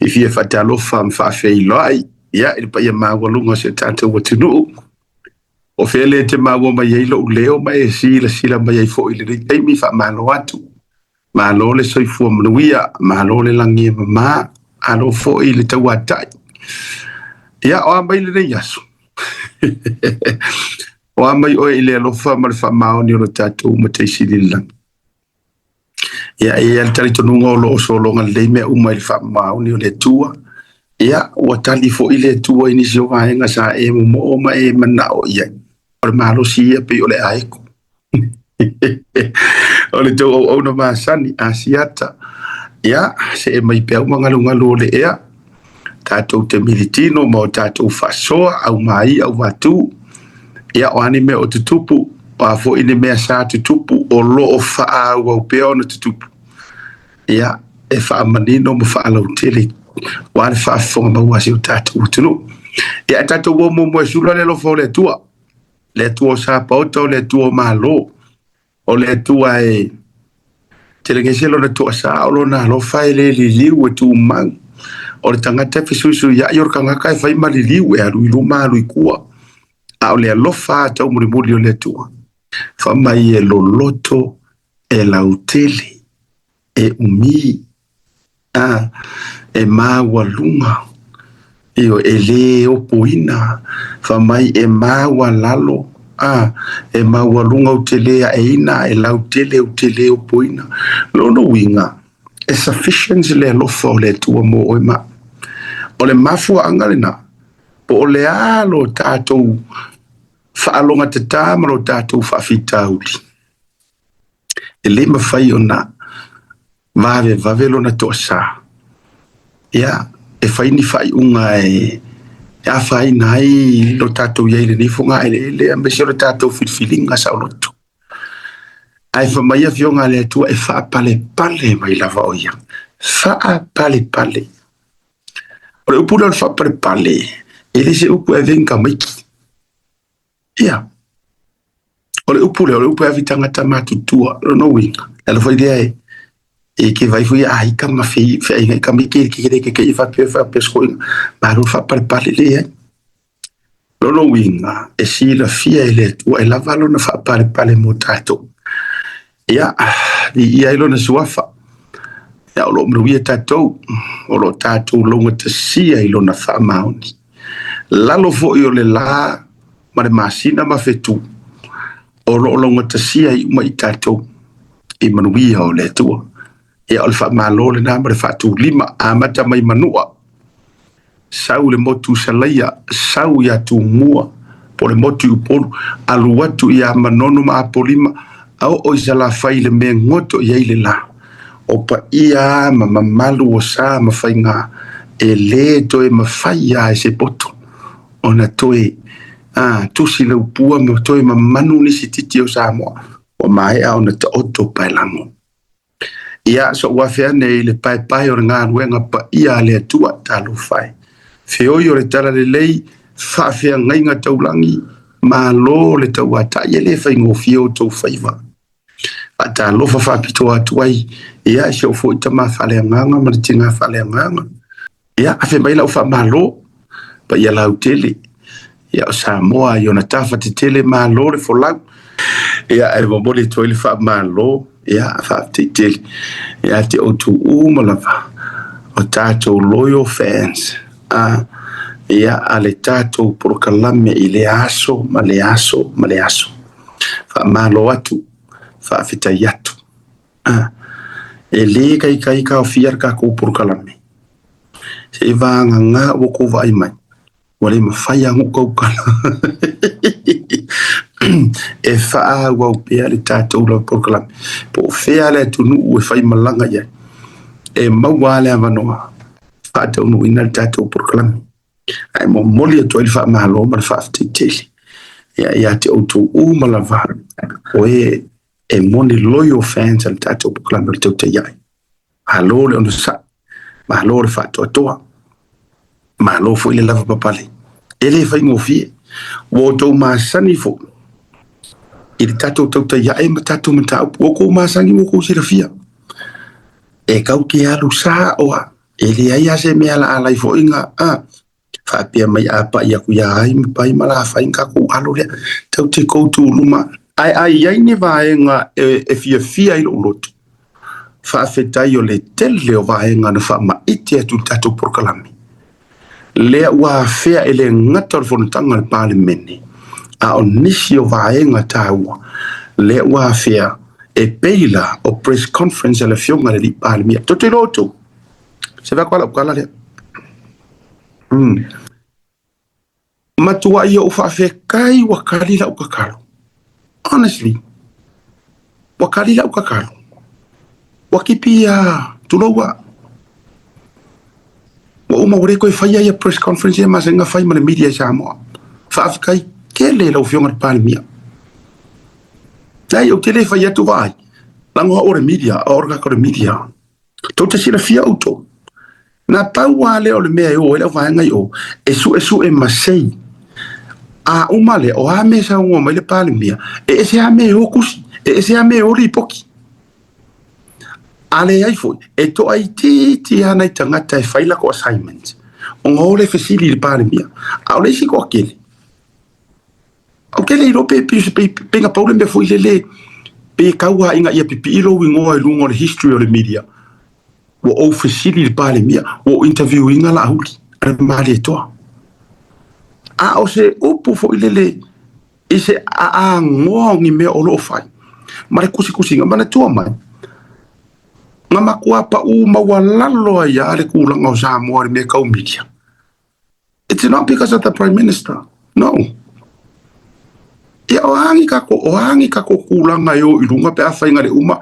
I fia whatalofa mwhawhai ia ili pa ia mawalunga se tātou watunu o whele te mawa mai eilo uleo mai e sila mai eifo ili rei teimi wha malo atu malo le soifua manuia malo le langi mama alo fo ili tau atai ia o ambai le rei asu o ambai o ili alofa ma le wha mao ni o tātou ma te sililang ia e al tari tonunga o lo solonga le mea umai le wha mao ni o le tua ia o tali fo ile tua ini sio vaenga sa e mo ma e mana o ia o malo sia pe o le aiko o le tau o na masani asiata ia se e mai pe ngalu le ia tatou te militino mo tatou fasoa au mai au watu ia o anime o tutupu o fo ini mea sa tutupu o lo o faa au pe o na tutupu ia e faa manino mo faa lau tele wale fa fonga maua si o tātou utunu. Ia tātou o mo sula le lofo le tua sa pauta o le tua malo, o le tua e telengeselo le tua sa o lo na lo fai le liu e tu mang, o le tangata fisuisu ia ior kangaka e fai ma liu e alu ilu ma alu ikua, a o le alofa tau murimuri o le tua, fa mai e lo loto e lautele e umi, e maua lunga io e le opoina fa mai e maua lalo e maua lunga o te lea e ina e lau tele o te lea opoina lono winga e sufficiency le alofa o le tua mo o ma o le mafua angalina po o le alo tātou whaalonga te tāmaro tātou whaafitauli e le mawhai o na vave lona toa sa ia e faini fai unga e a fai nai lo tatou ia le fonga ele ambesi lo tatou filfilinga sa lotu ai fa mai afionga le tua e fa pale mai lava o ia fa pale o le upula fa pale ele se upu e venga miki ia o le upu e vitanga tamatu tua no winga ela foi idea e que vai foi ai kama fei kama que fa pescoin para fa pale le lo winga e si la fia ele o ela valo na fa pale motato ia ia lo na suafa ia lo mru ia tato o lo tato lo ngata sia ilo na fa mauni la lo fo io le la ma masina ma fetu o lo ngata sia i mai tato e manuia o le tua e alfa malo le na fa tu lima amata mai manua sau le motu salaia sau ya tu mua por le motu por alu watu ya manono ma polima au o sala fai le me ngoto ya ile la o pa ia ma malu o sa ma fainga e le to e ma fai ya se poto ona toe tu si le pua ma toe ma manu ni sititi o sa mo o mai a ona to auto pailango ia so wafea nei le pai o ngā ruenga pa ia le tua talu fai. Feo i o le tala le lei, whawhea ngai ngā taulangi, ma lo le tau ata, ia le fai ngō fio tau faiva. A ta lofa whapito atuai, ia se o fo ita ma whale nganga, ma le tinga whale nganga. Ia, a whe mai lau wha ma lo, pa ia lau tele. Ia o Samoa, i o na tafa te tele ma lo le folau. Ia, e mabole toile wha ma lo, ia fa te tele ia te o tu malava o tatou loyal fans ia ale tatou prokalame i le aso ma le aso fa malo atu fa fita yatu e le kai ka fiar ka ko prokalame se va nga o ko vai mai wale mafaya ngo kala e faa wa pea le tatou la proklame po fea le tunu e fai malanga ia e mawale avanoa fa tunu ina le tatou proklame ai mo moli to il fa malo ma fa titeli ia te auto malava o e moni loyal fans al tatou proklame le te ia alo le ono sa ma lo le fa to ma lo fo ile lava papale ele fai mo fie wo to ma sani fo il tato tauta ia e matatu mata o ko masangi mo ko sirafia e kau ke alu sa oa ele ai ase me ala fo inga fa pia mai apa ia ku ia ai pai mala fa inga ku alo le tau te koutu luma ai ni vaenga e fia i lot fa afetai o le tele o vaenga na fa ma ite tu tatu proklami le wa fea ele ngata fo tanga le parliament a o nisi o vaenga taua le wa fea e peila o press conference le fionga le parliament to te loto se va kwala le matua ia o fa fe kai wa kalila o kakalo honestly wa kalila o kakalo wa kipia tulowa wa uma ore ko fai ia press conference ma senga fai ma media samo fa kai kele lo fionga palmia dai o tele fai tu vai lango ore media orga ko media to te sila fia auto na tau wale o le mea o ele vai ngai o esu e masei a umale o ha me sa o mai le palmia e se ha me o kusi e se ha me o ripoki ale ai foi e to ai ti ana i tangata e faila ko assignment o ngole fesili le palmia a le si ko akele o kele ro pe nga paule me foi le pe kaua inga ia pipi ilo wingo e lungo le history o le media o fesili le palmia o interview inga la huli ale mali to a o se upu foi le ise a ngongi me o lo fai mare kusi nga mana to mai nga makua pa mawalalo ya le kulang o Samoa me ka media. It's not because of the prime minister. No. Ya ohangi kako kulang ayo ilunga pe afai ngale uma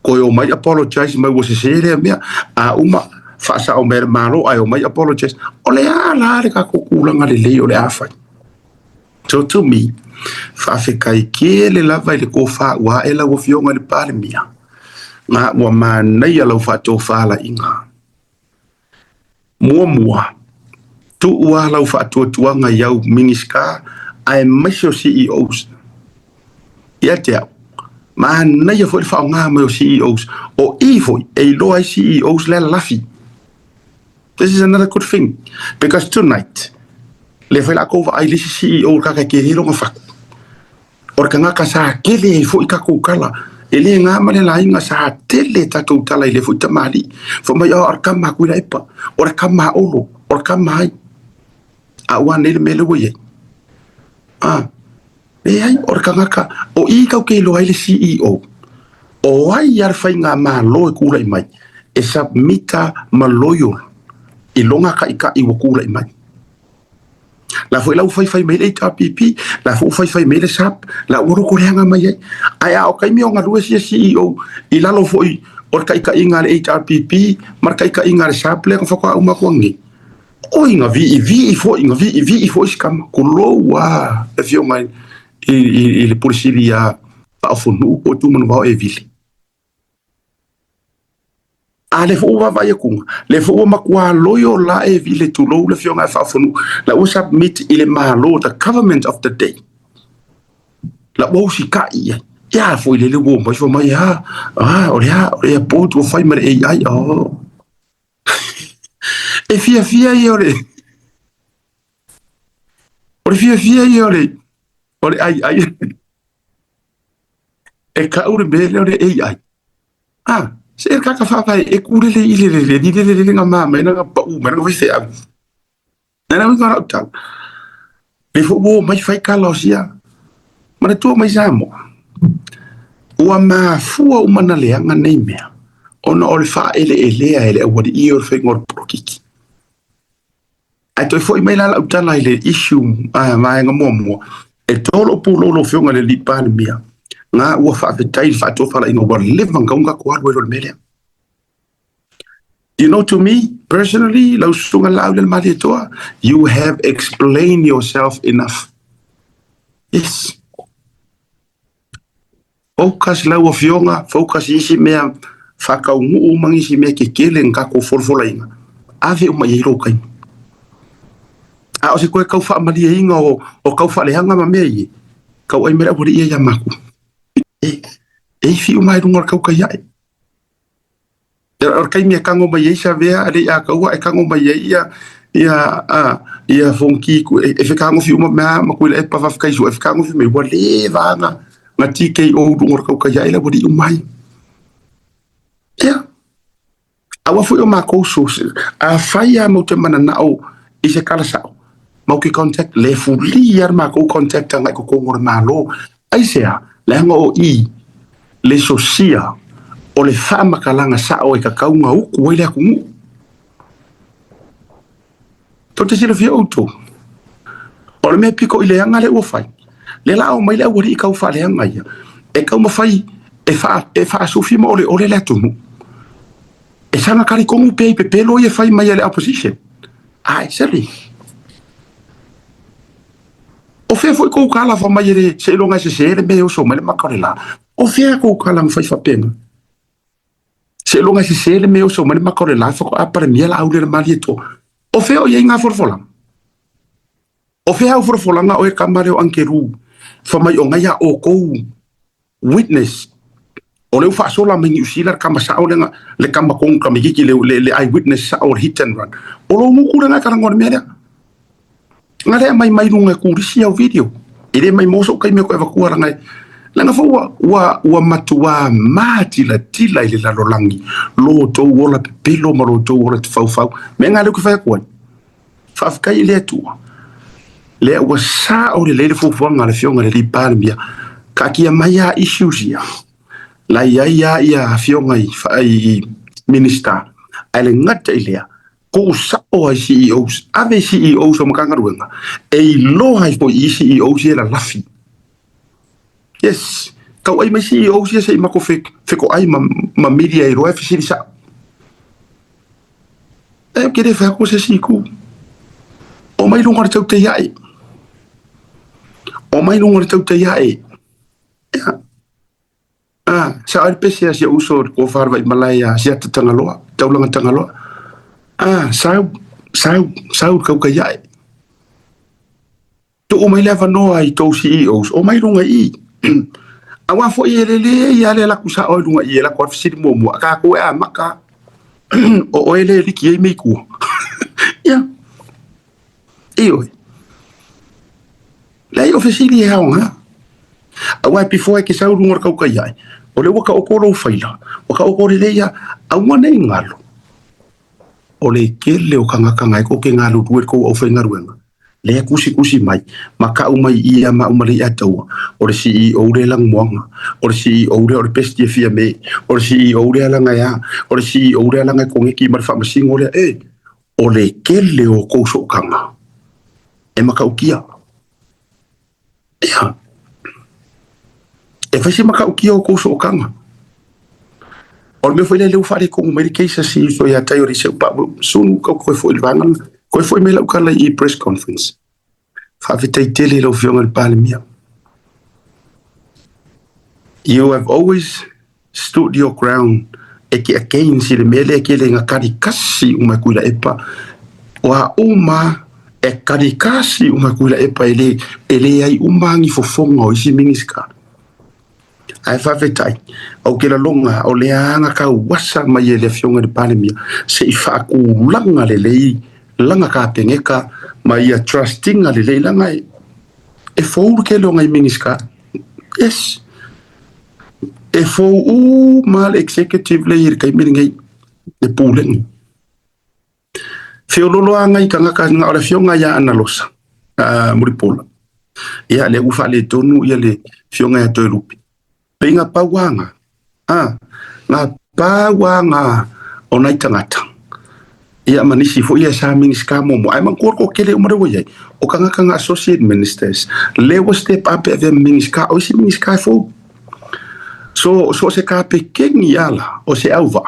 ko yo mai apologize mai was sere me a uma fa sa o mer malo ayo mai apologize. Ole ala le kako kulang ale le ole afai. So to me fa fe kai kele lava le ko fa wa ela wo fionga le palemia. Ma wa mana ia lau whato whala inga. Mua. Tu ua lau whato tuanga iau miniska ai maisho CEOs. Ia te au. Mana ia fwoi whao ngā mai o CEOs. O i fwoi, e loa i CEOs le lafi. This is another good thing. Because tonight, le whai la kova ai lisi CEO kaka ke hero ngā whaku. Orka ngā ka sa kele e fwoi ka kukala. Ele nga male la inga sa tele tatou tala ile futa mali fo mai or kama kuila ipa or kama olo or kama ai a wan ele mele wo ye ai or kanga o I ka ke lo ai le CEO o ai yar fai nga ma lo e kula i mai e submita ma loyo I longa ka ika I wo kula i mai la foi la fai mai le HRPP la fai mai le SAP la oro ko renga mai ai o kai mi o ngalu si CEO I lalo foi or kai ka inga le HRPP mar kai ka inga le SAP le ko fa uma ko ngi o inga vi foi skam ko lo wa e fio mai I le polisia pa fonu o tu man va e vili ale fo wa vai ku le fo ma kwa loyo la e vile tu lo le fionga fa fonu la o submit ile malo the government of the day la o si ka ya fo ile le wo ma fo mai o ya po tu fai ma AI e fia yole o fia yole o ai e ka ure bele o AI se kaka fa e kule le ile nga mama ina nga pa uma nga vise a na nga ta le fo bo mai fai kalosia mana tu mai samo o ma fu o mana le nga nei me ona o fa ele o di o fe ngor prokiki ai to fo mai la uta la ile issue ma nga momo e tolo pulo lo fe nga le lipan mia nga ua whaawetai whaatofa la inga wa lewa ngaunga ko aru ero mele. You know, to me, personally, lau sunga lau le mali toa, you have explained yourself enough. Yes. Focus lau a fionga, focus isi mea whakaungu umang isi mea ke kele ngako forfola inga. Ave uma yeiro kai. A o se koe kau wha amali e inga o kau wha lehanga ma mea ye. Kau ai mera wari ia yamaku. E fi umai runga kau kai ai. or kai me kango mai sa vea ale a ka wa kango mai ia fonki ku e fe kango fi uma ma ku le pa fa kai so e kango fi me wa le vanga ngati ke o du ngor ka ya ila bodi umai ya awa fu o ma ko so a faia mo te mana na o i se kala sa mau ki contact le fu li yar ma ko contact nga ko ngor na lo ai sea le ngo i le sosia o le fama kalanga sa o e ka kaunga u ku ile ku to te sila fi auto o le me piko ile anga le o fai le la o mai le wori ka u fa le anga ia e ka ma fai e fa sufi mo o le tu e sanga kari komu pe lo e fai mai le opposition ai seri o fe foi ko kala fa mai le se longa se le me o so mai makarela o fe ko kala fai fa pena se longa se le me o so mai makarela fa ko apare mi la aule mali to o fe o yenga forfola o fe au forfola nga o e kamare o ankeru fa mai o ngaya o ko witness o le fa sola mai usila kama sa o le kama ko kama ki le eye witness sa o hit and run o lo mu kura na karangor me ngale mai lunga ku risia o video ile mai moso kai me ko evakuara ngai langa fo wa matua mati la tila ile la lolangi lo to wola pelo ma lo to wola fau me ngale ku fa ko fa kai le tu le wa sa o le fo ngale fionga le palmia ka ki mai ya issues ya la ya fionga i minister ale ngata ile ko sa o CEOs ave CEOs o makanga ruenga e lo hai po CEOs la lafi yes ka ai ma CEOs ya sei mako ko ai ma media e ro FCD sa e ke de fa ko se siku o mai lungar tau te yai sa al pese ya uso ko farva malaya sia tangaloa taulanga tangaloa sau ka yai to o mai leva no ai to CEOs o mai lunga i awa fo ile ya le la kusa o lunga i la ko fisi mo ka ko a maka o ele liki e me ku ya io la io fisi li ha nga awa before ke sau lunga ka yai o le waka o ko lo faila o ka o ko le ya awa nei ngalo o le kele o kanga ko ke ngalu tuer ko o fenga ruenga le kusi mai maka umai ia ma umari atau o le CEO le lang moanga o le CEO le pesti fia me o le CEO le lang ya o le CEO le lang ko ngeki mar fa masingo le o le kele o ko so kanga e maka ukia ya e fa si maka ukia o ko so kanga o me foi le fare com medication si so ya tayo ri se pa sunu ko foi vangan ko foi me la kala i press conference fa vite tele lo fiong al palmia you have always stood your ground e ki again si le mele ke le ngakari kasi uma kuila epa wa uma e kari kasi uma kuila epa ele ai umangi fofonga o isi miniska ai fa vetai o ke la longa o le anga ka wasa mai le fionga de palemia se fa ku langa le langa ka pengeka mai a trusting ale le langa e fo ke longa i miniska yes e fo mal executive le ir kai miringai e pulen fiololo anga i kanga ka nga o le fionga ya analosa muripola ia le ufa le tonu ia le fionga ya toelupi pinga pawanga na pawanga onai tangata ia manisi fo ia sa miniska mo ai man ko kele umare wo yai o kanga associate ministers le wo step up e miniska o si miniska fo so se ka peking yala o se auva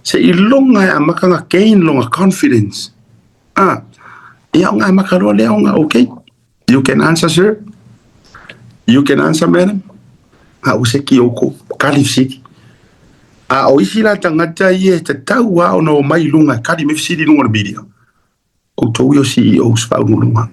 se ilonga makanga gain longa confidence ia nga makaro le nga okay you can answer sir you can answer madam o se kioko kalifsiki o isi la tangata ye te tau wa no mai lunga kali me fisi lunga media o to yo CEO spa lunga